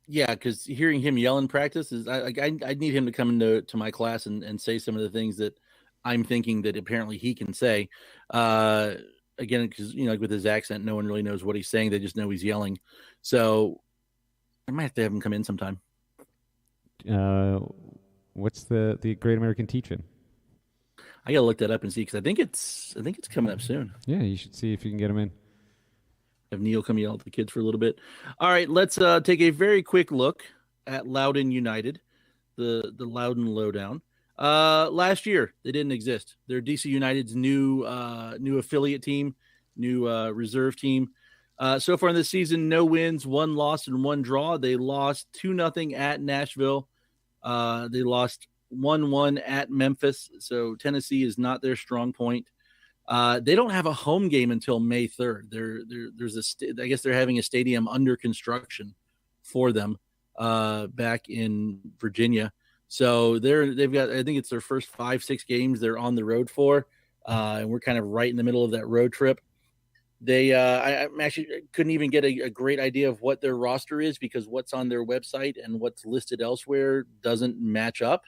Speaker 6: Yeah, because hearing him yell in practice is I need him to come into my class and say some of the things that I'm thinking that apparently he can say. Again, because like with his accent, no one really knows what he's saying. They just know he's yelling. So I might have to have him come in sometime.
Speaker 7: What's the Great American Teach-In?
Speaker 6: I gotta look that up and see, because I think it's coming up soon.
Speaker 7: Yeah, you should see if you can get him in.
Speaker 6: Have Neil come yell at the kids for a little bit. All right, let's take a very quick look at Loudoun United, the Loudoun Lowdown. Last year, they didn't exist. They're DC United's new affiliate team, new reserve team. So far in this season, no wins, 1 loss, and 1 draw. They lost 2-0 at Nashville. They lost 1-1 at Memphis. So Tennessee is not their strong point. They don't have a home game until May 3rd. I guess they're having a stadium under construction for them back in Virginia. So they've got, I think it's their first 5-6 games they're on the road for, and we're kind of right in the middle of that road trip. I actually couldn't even get a great idea of what their roster is, because what's on their website and what's listed elsewhere doesn't match up.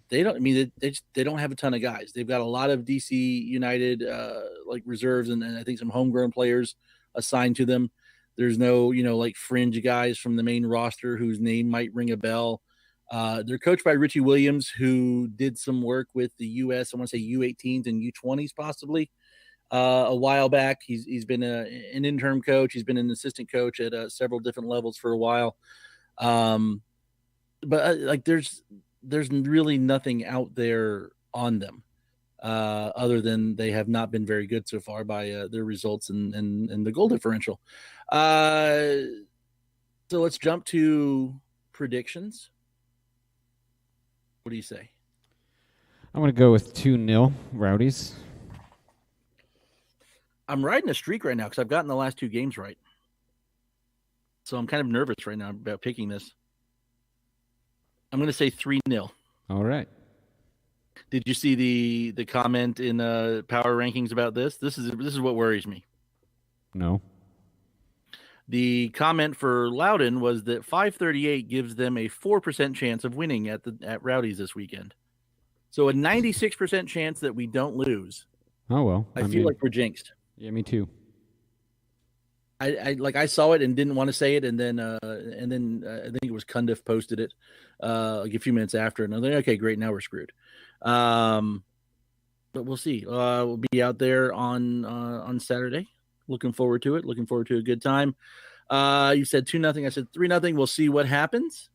Speaker 6: They don't have a ton of guys. They've got a lot of DC United like reserves and I think some homegrown players assigned to them. There's no, like fringe guys from the main roster whose name might ring a bell. They're coached by Richie Williams, who did some work with the U.S. I want to say U18s and U20s possibly a while back. He's been an interim coach. He's been an assistant coach at several different levels for a while. But there's really nothing out there on them other than they have not been very good so far by their results and the goal differential. So let's jump to predictions. What do you say?
Speaker 7: I'm going to go with 2-0 Rowdies.
Speaker 6: I'm riding a streak right now because I've gotten the last 2 games right. So I'm kind of nervous right now about picking this. I'm going to say 3-0.
Speaker 7: All right.
Speaker 6: Did you see the comment in Power Rankings about this? This is what worries me.
Speaker 7: No.
Speaker 6: The comment for Loudoun was that 538 gives them a 4% chance of winning at Rowdies this weekend. So a 96% chance that we don't lose.
Speaker 7: Oh well.
Speaker 6: I feel like we're jinxed.
Speaker 7: Yeah, me too.
Speaker 6: I saw it and didn't want to say it, and then I think it was Cundiff posted it like a few minutes after, and I was like, okay, great, now we're screwed. But we'll see. We'll be out there on Saturday. Looking forward to it. Looking forward to a good time. You said 2-0. I said 3-0. We'll see what happens.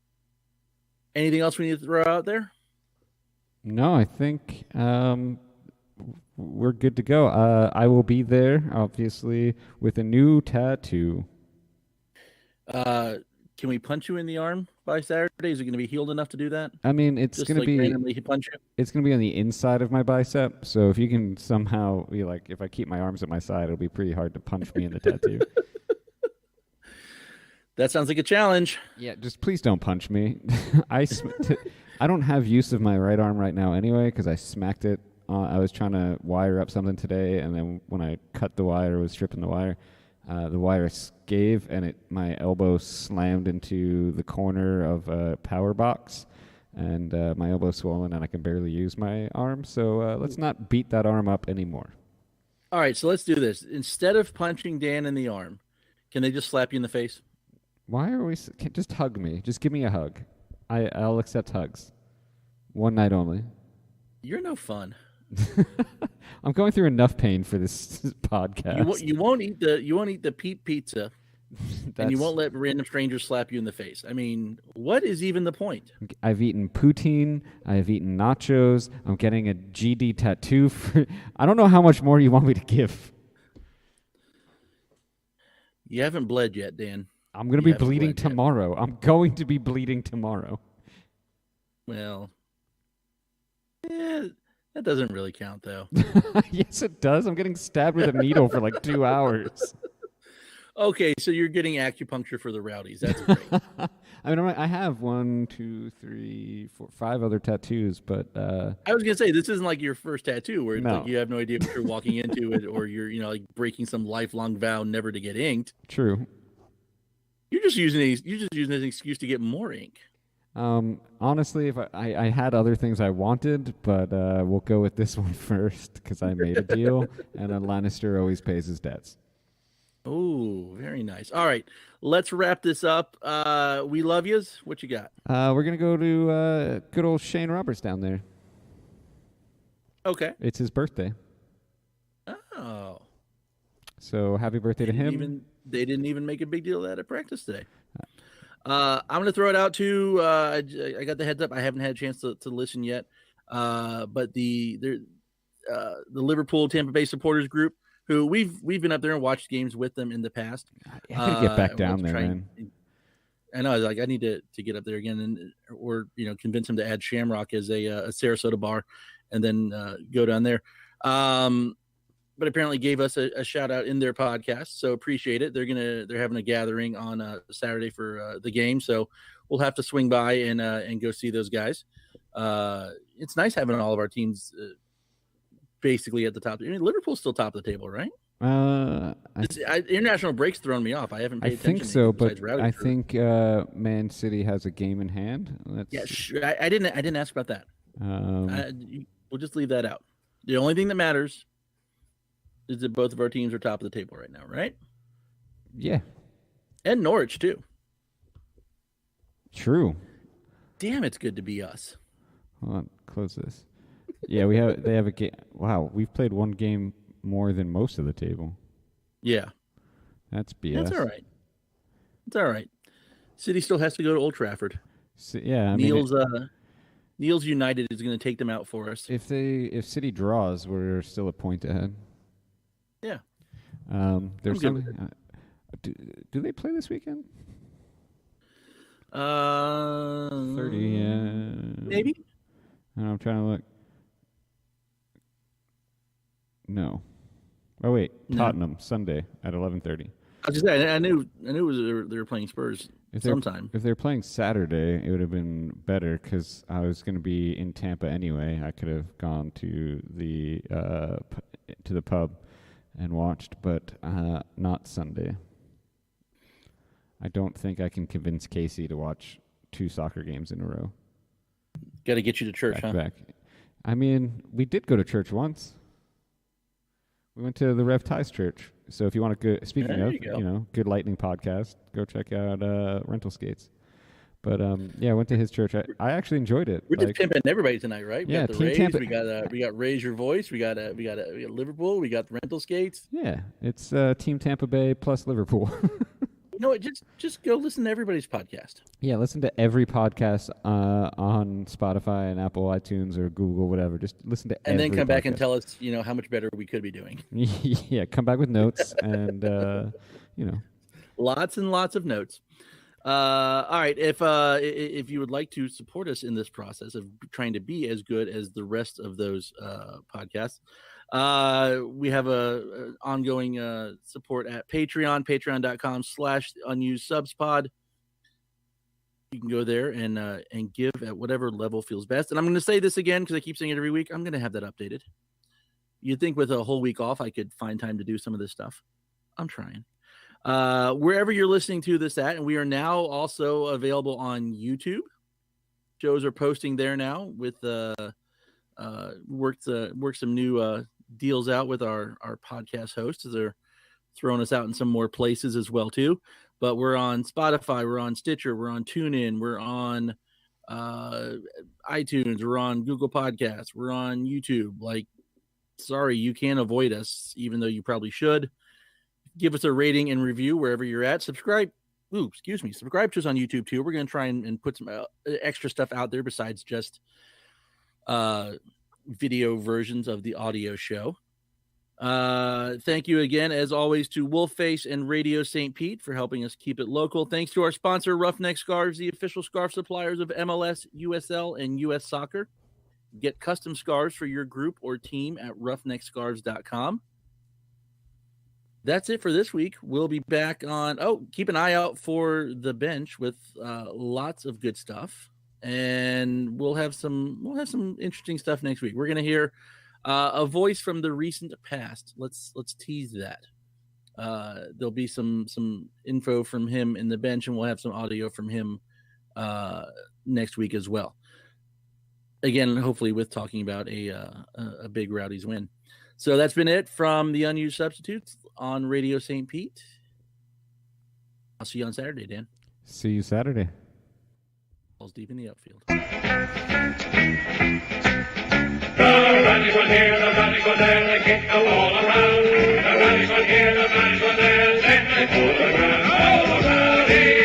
Speaker 6: Anything else we need to throw out there?
Speaker 7: No, I think we're good to go. I will be there, obviously, with a new tattoo.
Speaker 6: Can we punch you in the arm by Saturday? Is it going to be healed enough to do that?
Speaker 7: I mean, it's
Speaker 6: Just
Speaker 7: going to be
Speaker 6: randomly punch you?
Speaker 7: it's going to be on the inside of my bicep. So if you can somehow be like, if I keep my arms at my side, it'll be pretty hard to punch me in the tattoo.
Speaker 6: That sounds like a challenge.
Speaker 7: Yeah, just please don't punch me. I don't have use of my right arm right now anyway because I smacked it. I was trying to wire up something today, and then when I cut the wire, was stripping the wire gave, and my elbow slammed into the corner of a power box, and my elbow's swollen, and I can barely use my arm. So let's not beat that arm up anymore.
Speaker 6: All right, so let's do this. Instead of punching Dan in the arm, can they just slap you in the face?
Speaker 7: Why are we? Just hug me. Just give me a hug. I'll accept hugs. One night only.
Speaker 6: You're no fun.
Speaker 7: I'm going through enough pain for this podcast.
Speaker 6: You won't eat the Pete pizza, and you won't let random strangers slap you in the face. I mean, what is even the point?
Speaker 7: I've eaten poutine. I've eaten nachos. I'm getting a GD tattoo. I don't know how much more you want me to give.
Speaker 6: You haven't bled yet, Dan.
Speaker 7: I'm going to be bleeding tomorrow. I'm going to be bleeding tomorrow.
Speaker 6: Well, that doesn't really count, though.
Speaker 7: Yes, it does. I'm getting stabbed with a needle for like 2 hours.
Speaker 6: Okay, so you're getting acupuncture for the Rowdies. That's great.
Speaker 7: I mean, I have 1, 2, 3, 4, 5 other tattoos, but
Speaker 6: I was gonna say this isn't like your first tattoo where it's
Speaker 7: No.
Speaker 6: like you have no idea what you're walking into it, or you're like breaking some lifelong vow never to get inked.
Speaker 7: True.
Speaker 6: You're just using it as an excuse to get more ink.
Speaker 7: Honestly, if I had other things I wanted, but we'll go with this one first because I made a deal, and a Lannister always pays his debts.
Speaker 6: Oh, very nice. All right, let's wrap this up. We love yous. What you got?
Speaker 7: We're gonna go to good old Shane Roberts down there.
Speaker 6: Okay.
Speaker 7: It's his birthday,
Speaker 6: Oh,
Speaker 7: so happy birthday to him.
Speaker 6: They didn't even make a big deal of that at practice today. I'm going to throw it out to, I got the heads up. I haven't had a chance to listen yet. But the Liverpool Tampa Bay supporters group, who we've been up there and watched games with them in the past.
Speaker 7: I gotta get back down there, man.
Speaker 6: I know. I need to get up there again, or convince him to add Shamrock as a Sarasota bar, and then go down there. But apparently gave us a shout out in their podcast, so appreciate it. They're having a gathering on Saturday for the game, so we'll have to swing by and go see those guys. It's nice having all of our teams basically at the top. I mean, Liverpool's still top of the table, right? International break's thrown me off. I haven't paid attention.
Speaker 7: I think so, but I
Speaker 6: crew.
Speaker 7: think Man City has a game in hand.
Speaker 6: I didn't ask about that. We'll just leave that out. The only thing that matters is that both of our teams are top of the table right now, right?
Speaker 7: Yeah.
Speaker 6: And Norwich too.
Speaker 7: True.
Speaker 6: Damn, it's good to be us.
Speaker 7: Hold on, close this. Yeah, they have a game. Wow, we've played one game more than most of the table.
Speaker 6: Yeah.
Speaker 7: That's BS.
Speaker 6: That's all right. It's all right. City still has to go to Old Trafford.
Speaker 7: Yeah, I
Speaker 6: Neil's United is going to take them out for us.
Speaker 7: If City draws, we're still a point ahead.
Speaker 6: Yeah.
Speaker 7: There's something. Do they play this weekend? 30.
Speaker 6: Maybe.
Speaker 7: I'm trying to look. No. Oh wait, Tottenham Sunday at 11:30.
Speaker 6: I was just saying, I knew it was they were playing Spurs sometime.
Speaker 7: If they're playing Saturday, it would have been better because I was going to be in Tampa anyway. I could have gone to the pub and watched, but not Sunday. I don't think I can convince Casey to watch 2 soccer games in a row.
Speaker 6: Got to get you to church,
Speaker 7: back. I mean, we did go to church once. We went to the Rev Ties Church. So if you want to go, speaking of, good lightning podcast, go check out Rental Skates. But yeah, I went to his church. I actually enjoyed it.
Speaker 6: We're just pimping everybody tonight, right? We
Speaker 7: Yeah,
Speaker 6: got the
Speaker 7: Team
Speaker 6: Rays,
Speaker 7: Tampa.
Speaker 6: we got Raise Your Voice, we got Liverpool, we got the Rental Skates.
Speaker 7: Yeah, it's Team Tampa Bay plus Liverpool.
Speaker 6: You know what? Just go listen to everybody's podcast.
Speaker 7: Yeah, listen to every podcast on Spotify and Apple iTunes or Google, whatever. Just listen to
Speaker 6: and
Speaker 7: every
Speaker 6: then come back and
Speaker 7: podcast.
Speaker 6: tell us, how much better we could be doing.
Speaker 7: Yeah, come back with notes and
Speaker 6: lots and lots of notes. All right. If you would like to support us in this process of trying to be as good as the rest of those podcasts, we have a ongoing support at Patreon, patreon.com/unusedsubspod. You can go there and give at whatever level feels best. And I'm going to say this again because I keep saying it every week. I'm going to have that updated. You'd think with a whole week off, I could find time to do some of this stuff. I'm trying. Wherever you're listening to this at, and we are now also available on YouTube. Shows are posting there now with worked some new deals out with our podcast hosts as they're throwing us out in some more places as well too. But we're on Spotify, we're on Stitcher, we're on TuneIn, we're on iTunes, we're on Google Podcasts, we're on YouTube. Like, sorry, you can't avoid us, even though you probably should. Give us a rating and review wherever you're at. Subscribe to us on YouTube too. We're going to try and put some extra stuff out there besides just video versions of the audio show. Thank you again, as always, to Wolfface and Radio St. Pete for helping us keep it local. Thanks to our sponsor, Roughneck Scarves, the official scarf suppliers of MLS, USL, and US Soccer. Get custom scarves for your group or team at roughneckscarves.com. That's it for this week. We'll be back on. Keep an eye out for the bench with lots of good stuff, and we'll have some interesting stuff next week. We're going to hear a voice from the recent past. Let's tease that. There'll be some info from him in the bench, and we'll have some audio from him next week as well. Again, hopefully with talking about a big Rowdies win. So that's been it from the Unused Substitutes on Radio St. Pete. I'll see you on Saturday, Dan.
Speaker 7: See you Saturday.
Speaker 6: Balls deep in the outfield.
Speaker 8: The Rowdies were here, the Rowdies were there, they kicked the ball around. The Rowdies were here, the Rowdies were there, then they pulled the ground. Oh, the Rowdies!